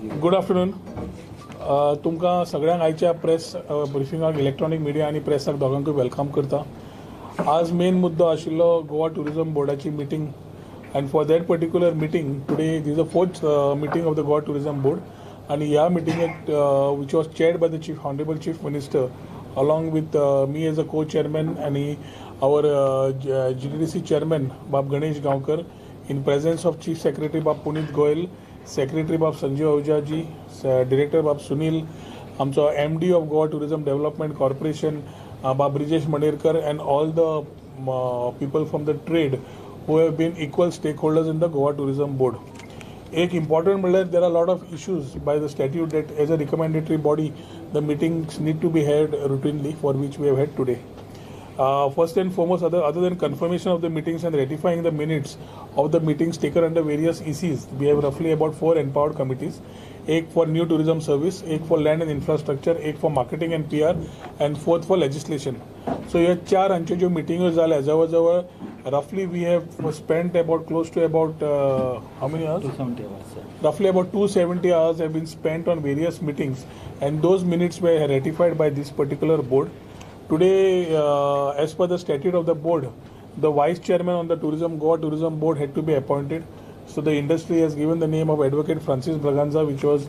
Good afternoon. तुमकां सगळ्यांक आयच्या प्रेस ब्रिफिंगाक इलेक्ट्रॉनिक मिडिया आणि प्रेसाक दोगांकूय वेलकम करता. आज मेन मुद्दो आशिल्लो गोवा टुरिजम बोर्डाची meeting, and for that particular meeting today these a fourth meeting of the Goa tourism board. आणि ह्या मिटींगेक which was chaired by the chief honourable chief minister along with me as a co-chairman and our GTDC chairman Bab Ganesh Gaonkar, in presence of Chief Secretary Bab Puneet Goyal, Secretary Bab Sanjay Ahuja ji, Director Bab Sunil, आमचो MD of Goa Tourism Development Corporation Bab Brijesh Manerkar, and all the people from the trade who have been equal stakeholders in the Goa Tourism Board. एक important म्हणल्यार there are a lot of issues by the statute that as a recommendatory body the meetings need to be held routinely, for which we have had today. First and foremost, other than confirmation of the meetings and ratifying the minutes of the meetings taken under various ECs, we have roughly about 4 empowered committees. एक for new tourism service, एक for land and infrastructure, एक for marketing and PR, and fourth for legislation. So ह्या चार हांच्यो ज्यो मिटिंग्यो जाल्या जवळ roughly we have spent about close to about how many hours? 270 hours, sir. Roughly about 270 hours have been spent on various meetings, and those minutes were ratified by this particular board. Today, as per the statute of the board, the vice chairman on the Goa Tourism Board had to be appointed. So the industry has given the name of Advocate Francis Braganza, which was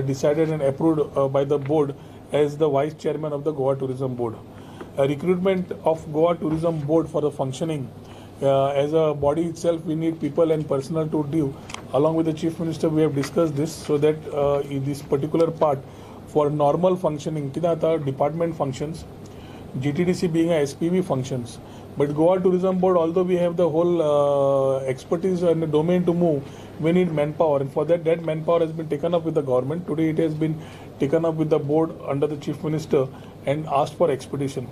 decided and approved by the board as the vice chairman of the Goa Tourism Board. Recruitment of Goa Tourism Board for the functioning as a body itself, we need people and personnel to do. Along with the Chief Minister, we have discussed this so that in this particular part for normal functioning, department functions, GTDC being a SPV functions. But Goa Tourism Board, although we have the whole expertise and the domain to move, we need manpower, and for that manpower has been taken up with the government. Today it has been taken up with the board under the Chief Minister and asked for expedition.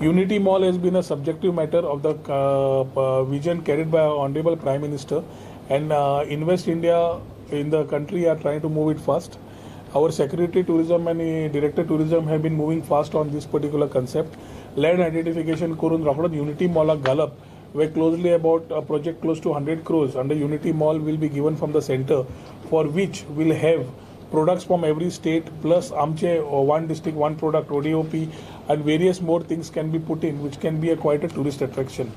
Unity Mall has been a subjective matter of the vision carried by our Honorable Prime Minister, and Invest India in the country are trying to move it fast. Our Secretary Tourism and Director Tourism have been moving fast on this particular concept. Land identification Kurun Rakhdad Unity Mall Galap, where closely about a project close to 100 crores under Unity Mall will be given from the center, for which will have products from every state plus amche one district one product ODOP, and various more things can be put in, which can be quite a tourist attraction.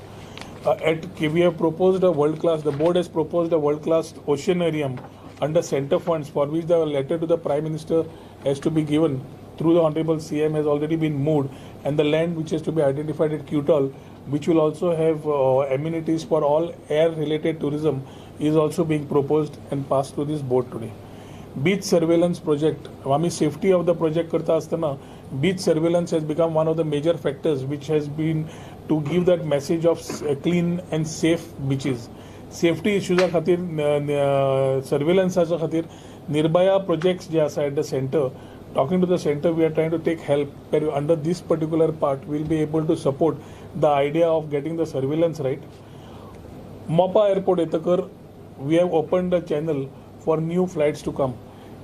We have proposed a world class, the board has proposed a world class oceanarium under center funds, for which the letter to the Prime Minister has to be given through the Honorable CM has already been moved, and the land which has to be identified at Qtol, which will also have amenities for all air related tourism, is also being proposed and passed through this board today. Beach surveillance project, आम्ही safety of the project करता असताना beach surveillance has become one of the major factors which has been to give that message of clean and safe beaches. Safety issues खातीर surveillance खातीर Nirbhaya projects जे आसा at the center, talking to the center, we are trying to take help under this particular part we will be able to support the idea of getting the surveillance right. Mopa airport येतकर we have opened a channel for new flights to come.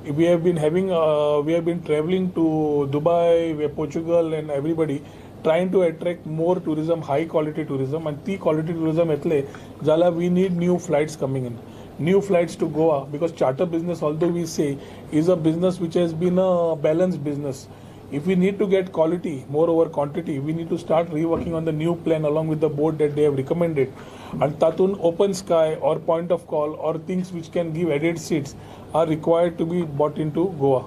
We have been traveling to Dubai, Portugal, and everybody trying to attract more tourism, high quality tourism, and the quality tourism etle jala we need new flights coming in, new flights to Goa, because charter business, although we say, is a business which has been a balanced business. If we need to get quality more over quantity, we need to start reworking on the new plan along with the board that they have recommended. And tatun open sky or point of call or things which can give added seats are required to be brought into Goa.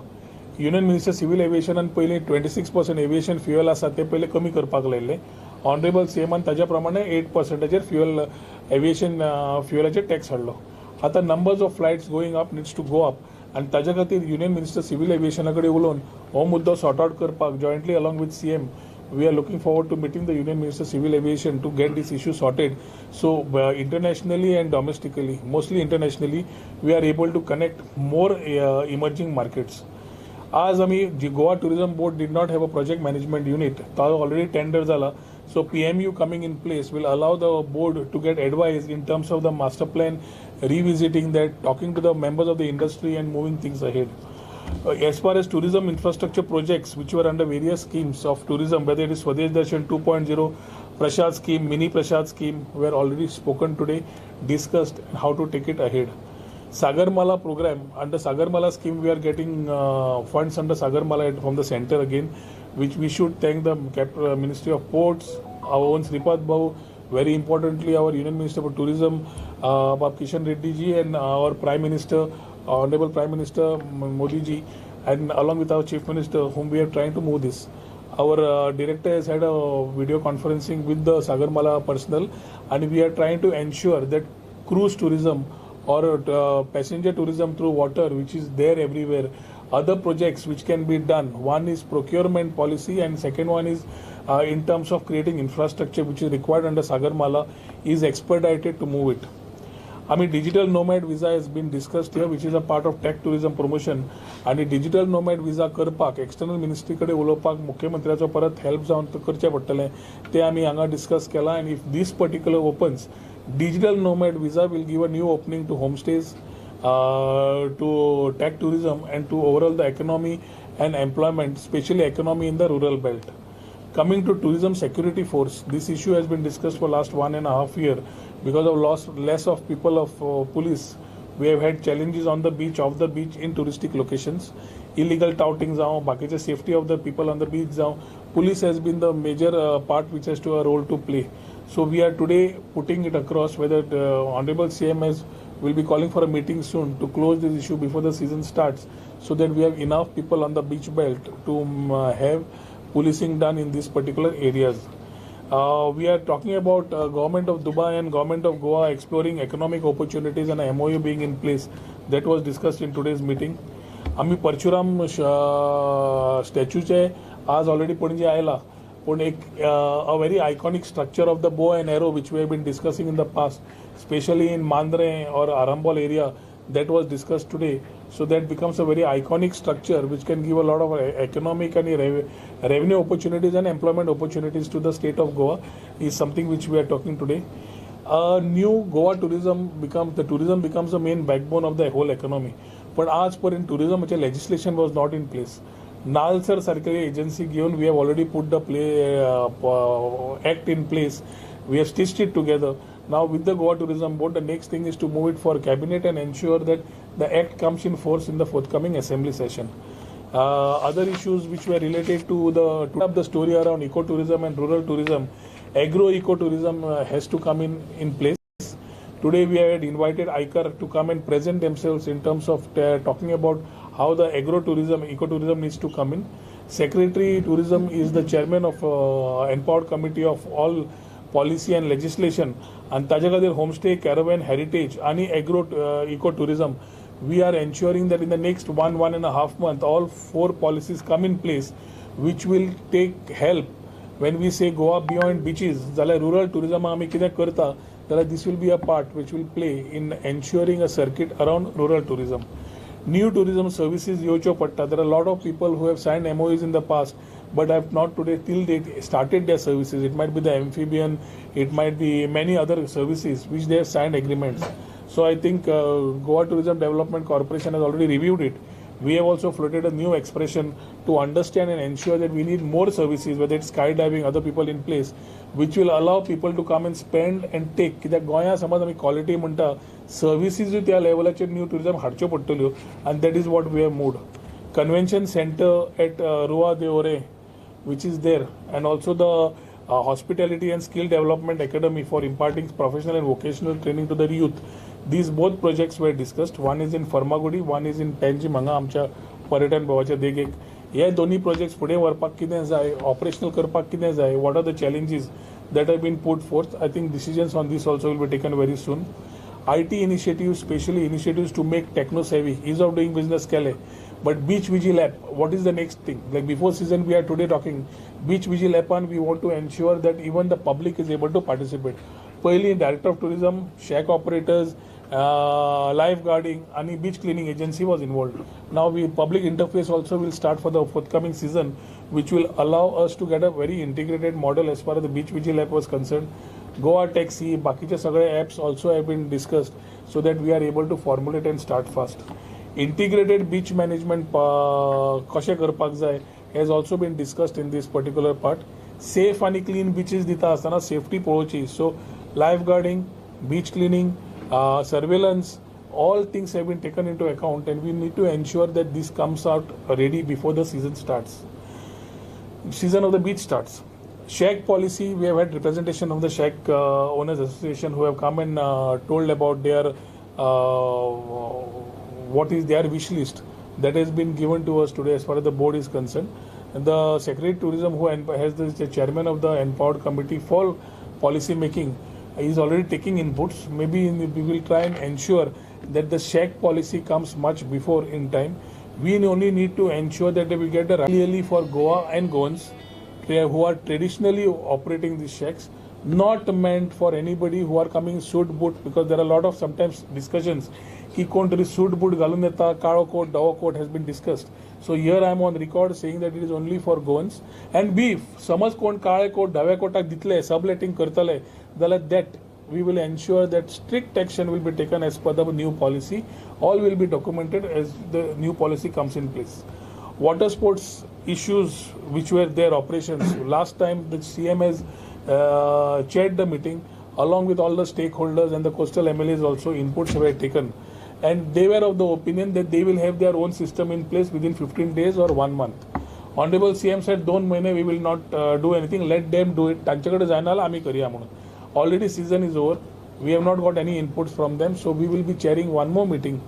Union Minister Civil Aviation and पहिले 26% aviation fuel आसा ते पहिले कमी करपाक लायले. Honorable CM and ताज्या प्रमाणे 8% fuel aviation fuelaचे tax हाडलो. आता numbers of flights going up needs to go up. And ताज्या खातीर Union Minister Civil Aviation कडेन उलोवन हो मुद्दो sort out करपाक jointly along with CM we are looking forward to meeting the Union Minister Civil Aviation to get this issue sorted. So internationally and domestically, mostly internationally, we are able to connect more emerging markets. As Goa Tourism Board did not have a project management unit, already tender zala. So PMU coming in place will allow the board to get advice in terms of the master plan, revisiting that, talking to the members of the industry and moving things ahead. As far as tourism infrastructure projects which were under various schemes of tourism, whether it is Swadesh Darshan 2.0, Prashad scheme, mini Prashad scheme, were already spoken today, discussed how to take it ahead. Sagarmala program, under Sagarmala scheme, we are getting funds under Sagarmala from the center again, which we should thank the Ministry of Ports, our own Sripad Babu, very importantly our Union Minister for Tourism, Bab Kishan Reddy ji, and our Prime Minister, Honorable Prime Minister Modi ji, and along with our Chief Minister, whom we are trying to move this. Our director has had a video conferencing with the Sagarmala personnel, and we are trying to ensure that cruise tourism or passenger tourism through water, which is there everywhere, other projects which can be done. One is procurement policy, and second one is in terms of creating infrastructure which is required under Sagarmala, is expedited to move it. I mean, digital nomad visa has been discussed here, which is a part of tech tourism promotion. आणि digital nomad विजा करपाक external ministry कडेन उलोवपाक मुख्यमंत्र्याचो परत help जावन करचें पडटलें तें आमी हांगा डिस्कस केलां. आनी if this particular opens, digital nomad visa will give a new opening to homestays, to tech tourism, and to overall the economy and employment, especially economy in the rural belt. Coming to tourism security force, this issue has been discussed for last 1.5 years because of less of people of police. We have had challenges on the beach, off the beach, in touristic locations. Illegal touting जाओ, बाकीचे safety of the people on the beach जाओ. Police has been the major part which has to a role to play. So we are today putting it across whether the Honorable CMS will be calling for a meeting soon to close this issue before the season starts, so that we have enough people on the beach belt to have policing done in these particular areas. We are talking about government of Dubai and government of Goa exploring economic opportunities and a MOU being in place. That was discussed in today's meeting. आम्ही परशुराम स्टॅच्यूचे आज already Panaji आयला, पण एक a very iconic structure of the bow and arrow which we have been discussing in the past, especially in Mandre or Arambol area, that was discussed today. So that becomes a very iconic structure which can give a lot of economic and revenue opportunities and employment opportunities to the state of Goa, is something which we are talking today. New Goa tourism becomes the main backbone of the whole economy. But as per in tourism, which legislation was not in place. Nalsar Sarkari agency given, we have already put the act in place. We have stitched it together. Now with the Goa Tourism Board, the next thing is to move it for cabinet and ensure that the act comes in force in the forthcoming assembly session. Other issues which were related to the story around ecotourism and rural tourism, agro-ecotourism has to come in place. Today we had invited ICAR to come and present themselves in terms of talking about how the ecotourism needs to come in. Secretary Tourism is the chairman of empowered committee of all policy and legislation, and ताजे खातीर homestay, caravan, heritage आणि ecotourism. We are ensuring that in the next 1.5 months, all 4 policies come in place, which will take help. When we say Goa beyond beaches, जाल्यार rural tourism आमी कितें करता, जाल्यार this will be a part which will play in ensuring a circuit around rural tourism. New tourism services yocho patta. There are a lot of people who have signed MOUs in the past, but have not today till date started their services. It might be the amphibian, it might be many other services which they have signed agreements. So I think Goa Tourism Development Corporation has already reviewed it. We have also floated a new expression to understand and ensure that we need more services, whether it's skydiving, other people in place, which will allow people to come and spend and take. कित्याक गोंया समज आमी quality म्हणटा, services त्या लेवलाचेर new tourism हाडच्यो पडटल्यो, and that is what we have moved. Convention center at Rua de Ore, which is there, and also the hospitality and skill development academy for imparting professional and vocational training to the youth. These both projects were discussed. One is in Farmagudi, one is in Penjimanga, आमच्या पर्यटन भवाच्या देगेक. हे दोन्ही projects फुडें व्हरपाक कितें जाय, operational करपाक कितें जाय, what are the challenges that have been put forth. I think decisions on this also will be taken very soon. IT initiatives, especially initiatives to make techno savvy, ease of doing business केले. But Beach Vigil app, what is the next thing? Like before season, we are today talking Beach Vigil app, and we want to ensure that even the public is able to participate. पहिली Director of Tourism, shack operators, lifeguarding, and beach cleaning agency was involved. Now public interface also will start for the forthcoming season, which will allow us to get a very integrated model as far as the Beach Vigil app was concerned. Goa Taxi, बाकीचे सगळे apps also have been discussed, so that we are able to formulate and start fast. Integrated beach management कशें करपाक जाय has also been discussed in this particular part. Safe and clean beaches दिता आसतना safety पळोवची. So lifeguarding, beach cleaning, surveillance, all things have been taken into account, and we need to ensure that this comes out ready before the season starts. Season of the beach starts. Shack policy, we have had representation of the Shack Owners Association who have come and told about their what is their wish list that has been given to us today as far as the board is concerned. And the Secretary of Tourism, who has the chairman of the Empowered Committee for Policy Making, is already taking inputs. Maybe we will try and ensure that the Shack policy comes much before in time. We only need to ensure that we get a clearly for Goa and Goans who are traditionally operating these shacks, not meant for anybody who are coming suit boot, because there are a lot of sometimes discussions ki कोणतरी suit boot घालून येता, काळो coat धवो coat has been discussed. So here I am on record saying that it is only for Goans. And B, समज कोण काळे coat धव्या कोटाक दितले subletting करतले जाल्यार that we will ensure that strict action will be taken as per the new policy. All will be documented as the new policy comes in place. Water sports issues which were their operations. Last time the CM has chaired the meeting along with all the stakeholders, and the coastal MLAs also inputs were taken. And they were of the opinion that they will have their own system in place within 15 days or 1 month. Honorable CM said 2 महिने we will not do anything, let them do it. तांच्याकडे जायनाला आम्ही करूया म्हणून. Already season is over. We have not got any inputs from them, so we will be chairing one more meeting,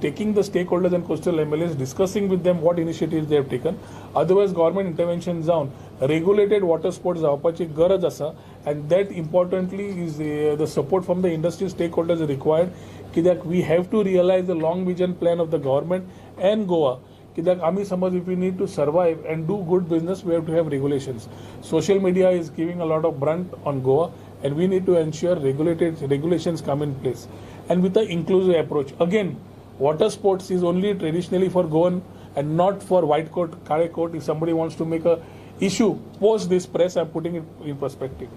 taking the stakeholders and coastal MLAs, discussing with them what initiatives they have taken. Otherwise, government intervention जाऊन regulated water sports जावपाची गरज आसा, and that importantly is the support from the industry stakeholders is required. कित्याक we have to realize the long vision plan of the government and Goa. कित्याक आमी समज if we need to survive and do good business, we have to have regulations. Social media is giving a lot of brunt on Goa, and we need to ensure regulations come in place. And with the inclusive approach, again, water sports is only traditionally for Goan and not for white coat, kare coat. If somebody wants to make a issue post this press, I'm putting it in perspective.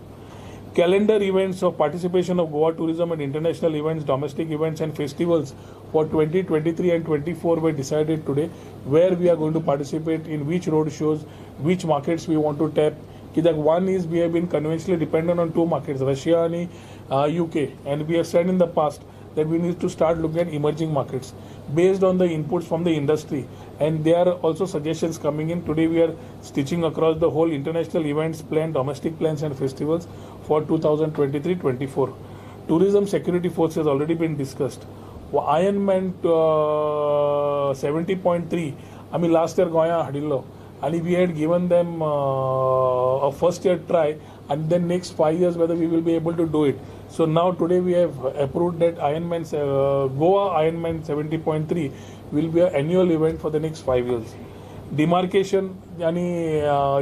Calendar events of participation of Goa tourism and international events, domestic events and festivals for 2023 and 24 were decided today, where we are going to participate, in which road shows, which markets we want to tap. One is we have been conventionally dependent on 2 markets, Russia and UK, and we have said in the past that we need to start looking at emerging markets based on the inputs from the industry, and there are also suggestions coming in. Today we are stitching across the whole international events plan, domestic plans and festivals for 2023-24. Tourism security force has already been discussed. Ironman 70.3 आम्ही last year गोंया हाडिल्लो, and we had given them a first year try, and then next 5 years whether we will be able to do it. So now today we have approved that Ironman Goa Ironman 70.3 will be an annual event for the next 5 years. Demarcation आणि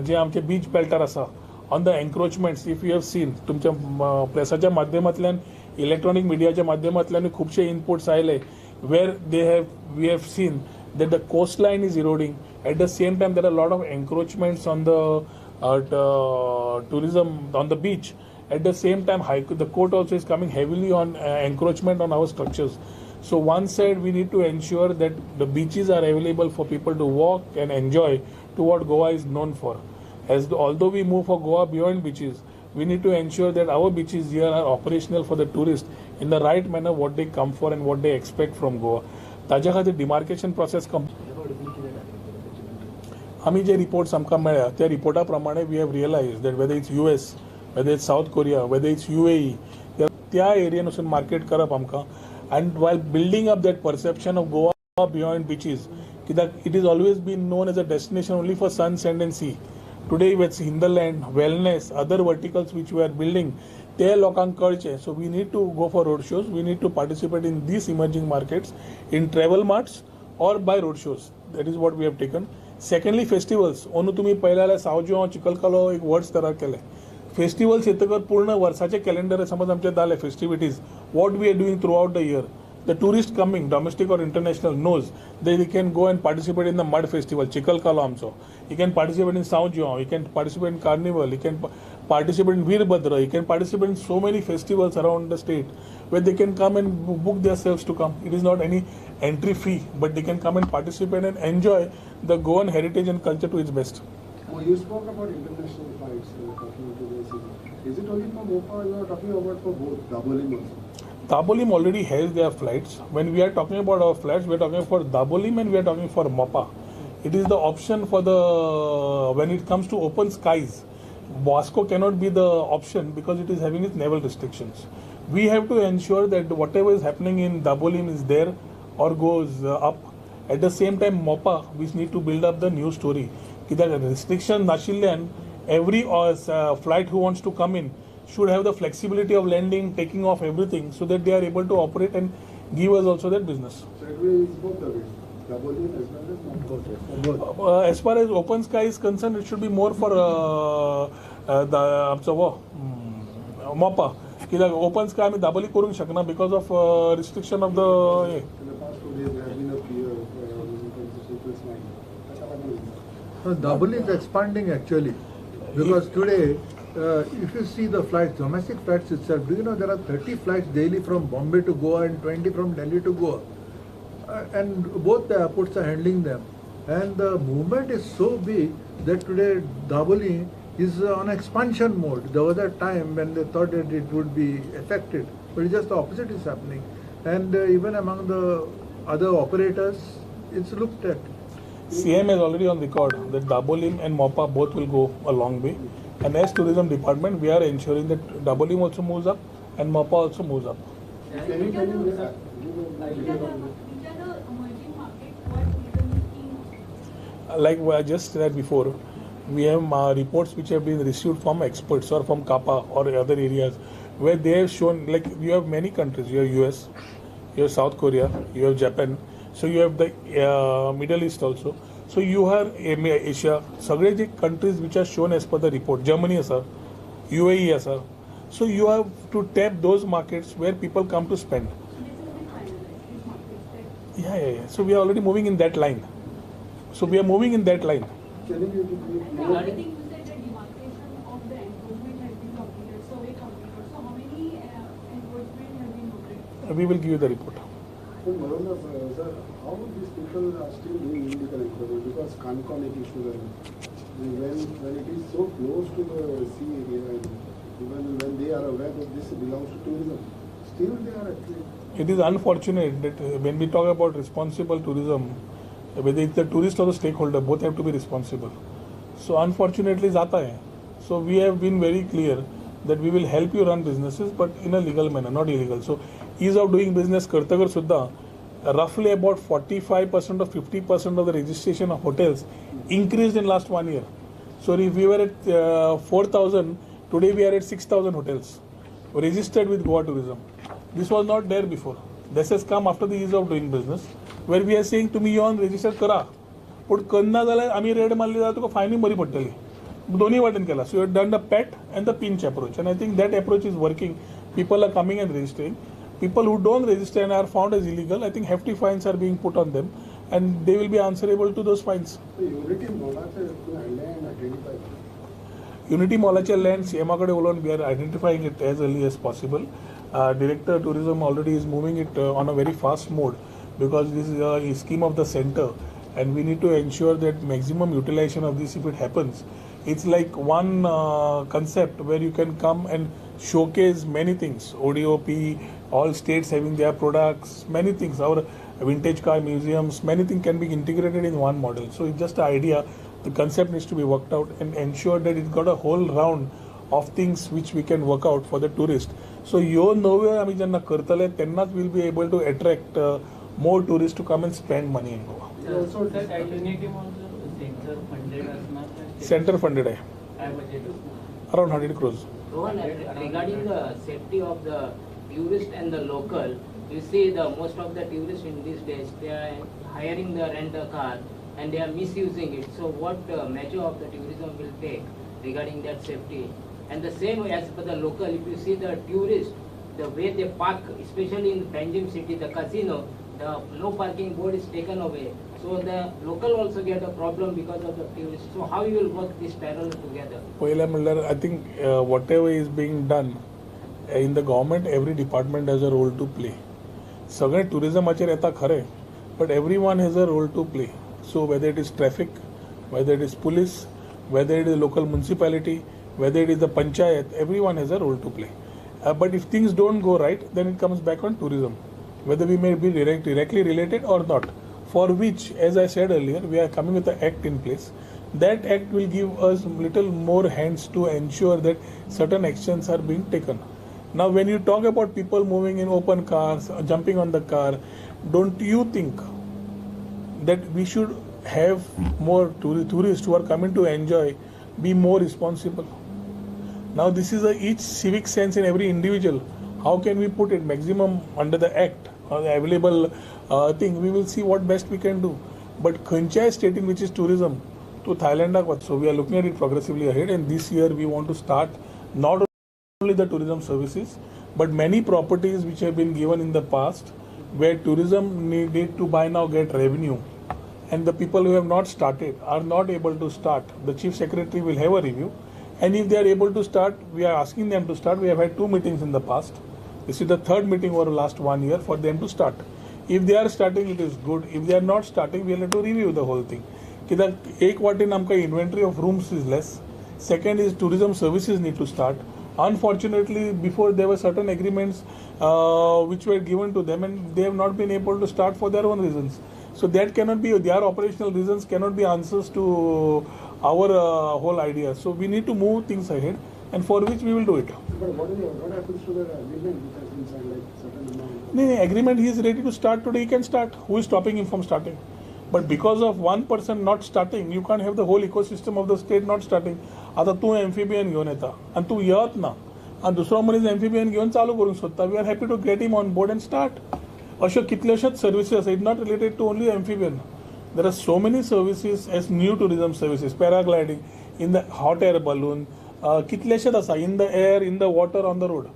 जे आमचे बीच बेल्टार आसा on the encroachments, if you have seen तुमच्या प्रेसाच्या माध्यमांतल्यान, electronic मिडियाच्या माध्यमांतल्यान खुबशे inputs आयले, where we have seen that the coastline is eroding. At the same time, there are a lot of encroachments on the tourism on the beach. At the same time, the court also is coming heavily on encroachment on our structures. So one side, we need to ensure that the beaches are available for people to walk and enjoy to what Goa is known for. Although we move for Goa beyond beaches, we need to ensure that our beaches here are operational for the tourists in the right manner, what they come for and what they expect from Goa. ताज्या खातीर demarcation process आमी जे reports आमकां मेळ्ळ्या त्या रिपोर्टा प्रमाणे we have realized that whether it's US, whether it's South Korea, whether it's UAE, त्या एरियेन वचून market करप आमकां, and while building up that perception of Goa beyond beaches, कित्याक it is always been known as a destination only for sun, sand and sea. Today with hinterland, wellness, other verticals which we are building, ते लोकांक कळचे. So we need to go for road shows. We need to participate in these emerging markets in travel marts or by road shows. That is what we have taken. Secondly, festivals. ओनू तुम्ही पळयल्यार सावजो चिकलकालो एक words तयार केले. Festivals येतकच पूर्ण वर्साचे calendar समज आमचे जाले festivities, what we are doing throughout the year. The tourist coming, domestic or international, knows that he can go and participate in the mud festival, Chikalkala amcho. He can participate in Saujyo, he can participate in Carnival, he can participate in Veerbhadra, he can participate in so many festivals around the state where they can come and book themselves to come. It is not any entry fee, but they can come and participate and enjoy the Goan heritage and culture to its best. You spoke about international flights talking to this. Is it only for Mopa or you are talking about for both, doubling also? Dabolim already has their flights. When we are talking about our flights, we are talking for Dabolim and we are talking for MOPA. It is the option for the when it comes to open skies. Bosco cannot be the option because it is having its naval restrictions. We have to ensure that whatever is happening in Dabolim is there or goes up. At the same time, MOPA, we need to build up the new story. Ki that restriction Nashilyan, every flight who wants to come in should have the flexibility of landing, taking off everything so that they are able to operate and give us also that business. So it will both the ways, Dabolim as well as not. As far as open sky is concerned, it should be more for MOPA. की open sky आम्ही दाबोली करू शकना because of restriction of the In the past 2 days there has been a fear surplus line. Daboli is expanding actually, because today, if you see the flights, domestic flights itself, do you know there are 30 flights daily from Bombay to Goa and 20 from Delhi to Goa, and both the airports are handling them, and the movement is so big that today Daboli is on expansion mode. There was a time when they thought that it would be affected, but it's just the opposite is happening, and even among the other operators, it's looked at. CM is already on record that Dabolim and MOPA both will go a long way. And as tourism department, we are ensuring that Dabolim also moves up and MOPA also moves up. Can you Which are the give emerging markets what tourism scheme? Like I just said before, we have reports which have been received from experts or from CAPA or other areas where they have shown, like you have many countries, you have US, you have South Korea, you have Japan, so you have the Middle East also. So you have Asia, सगळे जे countries which are shown as per the report, Germany sir, UAE sir. So you have to tap those markets where people come to spend. This will be finalized, these markets. That Yeah. So we are already moving in that line. So we are moving in that line. Can you give and me the other thing you said the demarcation of the enforcement has been completed, survey completed. So how many enforcement have been noted? We will give you the report. So Maruna, sir, how these people are still doing illegal enforcement? Because Cancun is issue when it is so close to the sea area, and even when they are aware that this belongs to tourism, still they are actually. It is unfortunate that when we talk about responsible tourism, whether it's the tourist or the stakeholder, both have to be responsible. So unfortunately, zata hai. So we have been very clear that we will help you run businesses, but in a legal manner, not illegal. So ease of doing business kartagar suddha, roughly about 45% or 50% of the registration of hotels increased in last 1 year. So if we were at 4,000, today we are at 6,000 hotels registered with Goa Tourism. This was not there before. This has come after the ease of doing business, where we are saying तुम्ही येऊन register करा, पण करना जाल्यार आम्ही red मारली जाल्यार तुका फायनी बरी पडटली. दोन्ही वाटेन केला. So you have done the PET and the pinch approach, and I think that approach is working. People are coming and registering. People who don't register and are found as illegal, I think hefty fines are being put on them, and they will be answerable to those fines. So unity मोलाचे and identify. Unity Molache land, CMAकडे बोलून we are identifying it as early as possible. Director Tourism already is moving it on a very fast mode because this is a scheme of the center, and we need to ensure that maximum utilization of this if it happens. It's like one concept where you can come and showcase many things. ODOP, all states having their products, many things. Our vintage car museums, many things can be integrated in one model. So it's just an idea. The concept needs to be worked out and ensure that it got a whole round of things which we can work out for the tourist. So your nowhere आम्ही ज्यांना करतले त्यांनाच will be able to attract more tourists to come and spend money in Goa. Also, that unity also center funded असणार का? Center funded आहे. काय budget असणार? Around 100 crores. Rohan, regarding the safety of the tourist and the local, you see the most of the tourists in these days, they are hiring the rent a car and they are misusing it. So what measure of the tourism will take regarding that safety? And the same as for the local, if you see the tourists, the way they park, especially in Panjim city, the casino, the no parking board is taken away. So the local also get a problem because of the tourists. So how you will work this parallel together? पहिला म्हणल्यार I think whatever is being done in the government, every department has a role to play. सगळे tourismचेर येता खरे, but everyone has a role to play. So whether it is traffic, whether it is police, whether it is local municipality, whether it is the panchayat, everyone has a role to play. But if things don't go right, then it comes back on tourism, whether we may be directly related or not. For which, as I said earlier, we are coming with an act in place. That act will give us little more hands to ensure that certain actions are being taken. Now, when you talk about people moving in open cars, jumping on the car, don't you think that we should have more tourists who are coming to enjoy be more responsible? Now, this is each civic sense in every individual. How can we put it maximum under the act or the available thing? We will see what best we can do. But खंयच्याय state in which is tourism to Thailand, so we are looking at it progressively ahead. And this year we want to start not only the tourism services, but many properties which have been given in the past, where tourism need to by now get revenue, and the people who have not started are not able to start. The Chief Secretary will have a review. And if they are able to start, we are asking them to start. We have had 2 meetings in the past. This is the 3rd meeting over the last 1 year for them to start. If they are starting, it is good. If they are not starting, we will have to review the whole thing. कित्याक एक वाटेन आमकां inventory of rooms is less. Second is tourism services need to start. Unfortunately, before there were certain agreements which were given to them, and they have not been able to start for their own reasons. So that cannot be, their operational reasons cannot be answers to our whole idea. So we need to move things ahead, and for which we will do it. But what happens to the agreement which has been signed, like certain amount? No, agreement, he is ready to start today, he can start. Who is stopping him from starting? But because of one person not starting, you can't have the whole ecosystem of the state not starting. आता तू amphibian घेऊन येता आणि तू येत ना आणि दुसरो मनीस amphibian घेऊन चालू करूंक सोदता. We are happy to get him on board and start. अश्यो कितल्योश्योच सर्विसीस आसा. It's not related to only amphibian. There are so many services as new tourism services, paragliding, in the hot air balloon, कितलेशेच आसा, in the air, in the water, on the road.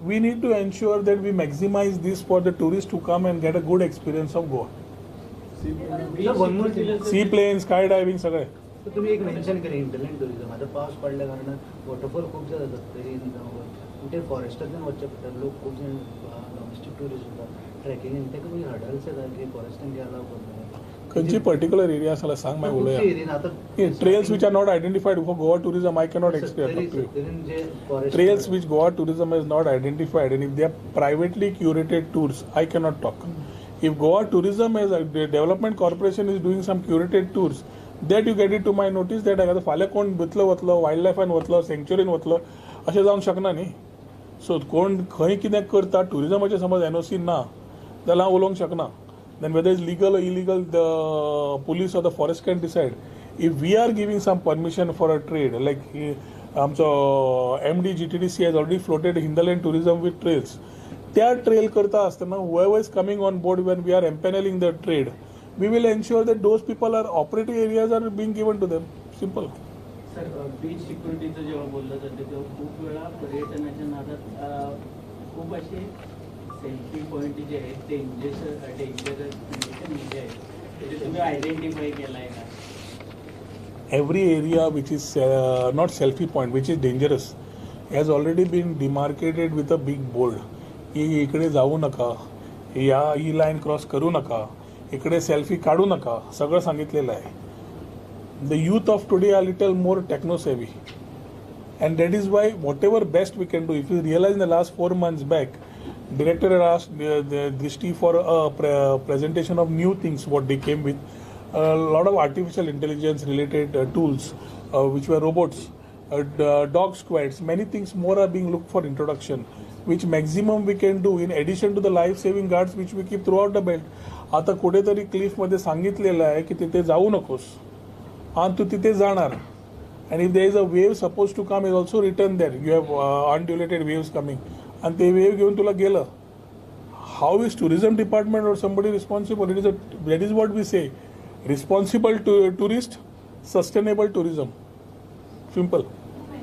We need to ensure that we maximize this for the tourists to come and get a good experience of Goa. Seaplane, skydiving, सगळे. तर तुम्ही एक mention केलं इंटरलँड tourism. आता पाऊस पडल्या कारणान waterfall खूप जातात तरी कुठे फॉरेस्टांतल्यान वचचे पडटा. लोक खूब जाण डॉमेस्टीक टुरिस्ट वतात ट्रॅकिंग. ताका तुमी हडल्स येता की फॉरेस्टान गेला करता. खंयची पर्टिक्युलर एरिया आसा सांग मागीर उलोवया. Trails which are not identified for Goa tourism, I cannot explain to you. Trails which Goa tourism has not identified, and if they are privately curated tours, I cannot talk. If Goa tourism as a development corporation is doing some curated tours, that you get it to my notice that आता फाल्यां कोण भितलो वतलो, wild लायफान वतलो, सेंच्युरीन वतलो, अशें जावंक शकना न्ही. सो कोण खंय कितें करता, टुरिजमाचें समज एनओसी ना जाल्यार हांव उलोवंक शकना. Then whether it's legal or illegal, the police or the forest can decide. If we are giving some permission for a trade, like MD GTDC has already floated Hinduland tourism with trails. त्या trail करता आसतना whoever is coming on board when we are empanelling the trade, we will ensure that those people are operating areas are being given to them. Simple. Sir beach सिक्युरिटीचं जेव्हा बोललं जातं तेव्हा खूप वेळा पर्यटनाच्या नादात खूप असे सेल्फी पॉईंट जे आहेत ते डेंजरस कंडिशन मध्ये आहेत. ते तुम्ही आयडेंटिफाय केलाय का? Every area which is not selfie point, which is dangerous, has already been demarcated with a big board. इकडे जाऊ नका, ही लाईन क्रॉस करू नका, इकडे सेल्फी काढू नका, सगळं सांगितलेलं आहे. The youth of today are little more techno savvy, and that is why whatever best we can do. If you realize in the last 4 months back, director had asked the Drishti for a presentation of new things what they came with. A lot of artificial intelligence related tools which were robots, dog squads, many things more are being looked for introduction, which maximum we can do in addition to the life saving guards which we keep throughout the belt. आता कुठेतरी Cliff मध्ये सांगितलेलं आहे की तिथे जाऊ नकोस आणि तू तिथे जाणार. And if there is a wave supposed to come, is also written there. You have undulated waves coming, and ते wave घेऊन तुला गेलं. How is tourism department or somebody responsible? That is what we say. Responsible tourist, sustainable tourism. Simple.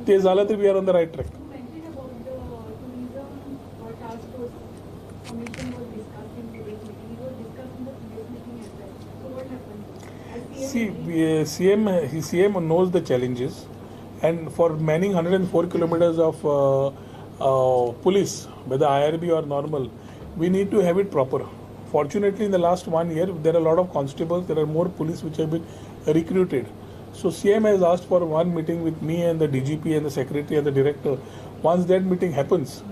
ते झालं तर we are on the right track. You mentioned about the tourism task force commission was discussed in today's meeting. It was discussed in the previous meeting as well. So what happened? See, CM knows the challenges, and for manning 104 kilometers of police, whether IRB or normal, we need to have it proper. Fortunately, in the last 1 year, there are a lot of constables, there are more police which have been recruited. So CM has asked for one meeting with me and the DGP and the secretary and the director. Once that meeting happens,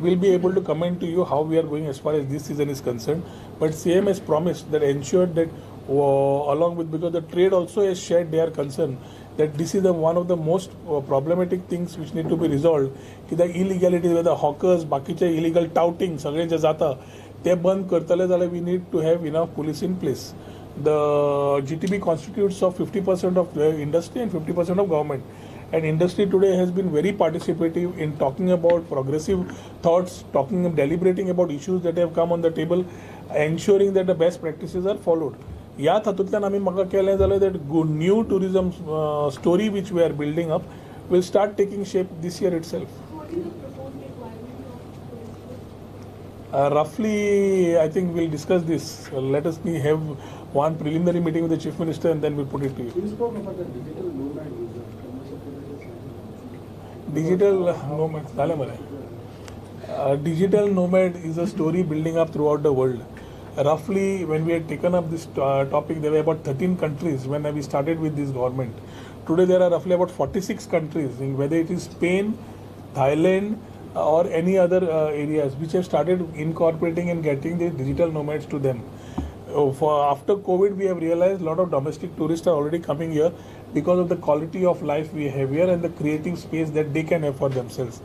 we'll be able to comment to you how we are going as far as this season is concerned. But CM has promised that ensured that along with, because the trade also has shared their concern that this is the one of the most problematic things which need to be resolved. की the illegality where the hawkers, बाकीचे illegal touting सगळे जे जाता ते बंद करतले जाल्यार we need to have enough police in place. The GTB constitutes of 50% of industry and 50% of government. And industry today has been very participative in talking about progressive thoughts, deliberating about issues that have come on the table, ensuring that the best practices are followed. ह्या तातूंतल्यान आमी म्हाका केलें जाल्यार that good new tourism story which we are building up will start taking shape this year itself. What is the proposed requirement of police? Roughly, I think we'll discuss this. Let us have one preliminary meeting with the Chief Minister and then we'll put it to you. You spoke about the digital nomad visa. Can you say Digital nomad, झालं मरे. Digital nomad is a story building up throughout the world. Roughly, when we had taken up this topic, there were about 13 countries when we started with this government. Today, there are roughly about 46 countries, whether it is Spain, Thailand, or any other areas, which have started incorporating and getting the digital nomads to them. After COVID, we have realized a lot of domestic tourists are already coming here because of the quality of life we have here and the creative space that they can have for themselves.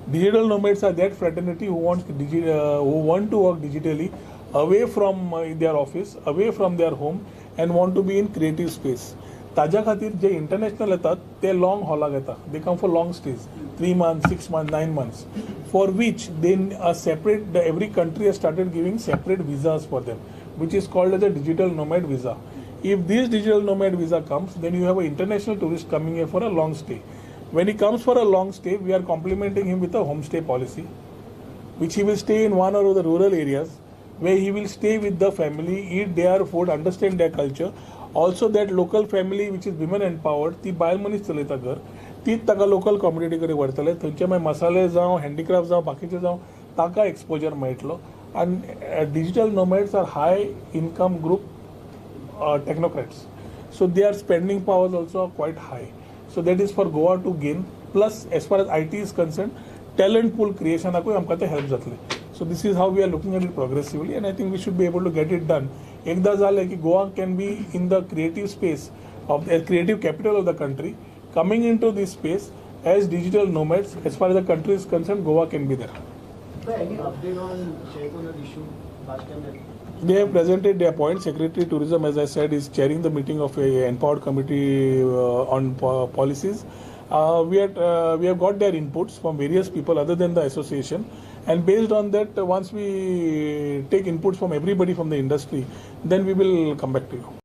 Digital nomads are that fraternity who want to work digitally, away from their office, away from their home, and want to be in creative space. ताज्या खातीर जे international येतात ते long हॉलाक येता. They come for long stays, 3 months, 6 months, 9 months, for which then a separate, every country has started giving separate visas for them, which is called as a digital nomad visa. If this digital nomad visa comes, then you have an international tourist coming here for a long stay. When he comes for a long stay, we are complementing him with a homestay policy, which he will stay in one or the rural areas, where he will stay with the family, eat their food, understand their culture. Also, that local family which is women empowered, ती बायल मनीस चलयता घर, तीच ताका local community कडेन व्हरतले. थंयचे मागीर मसाले जावं, हँडीक्राफ्ट जावं, बाकीचे जावं, ताका एक्सपोजर मेळटलो. And digital nomads are high income group technocrats. So their spending powers also are quite high. So that is for Goa to gain. Plus, as far as IT is concerned, talent pool creation आमकां ते help जातले. So this is how we are looking at it progressively, and I think we should be able to get it done. एकदा झालं की Goa can be in the creative space of the creative capital of the country, coming into this space as digital nomads. As far as the country is concerned, Goa can be there. So any update on shareholder issue last time that They have presented their point. Secretary Tourism, as I said, is chairing the meeting of a empowered committee on policies. We have got their inputs from various people other than the association, and based on that, once we take inputs from everybody from the industry, then we will come back to you.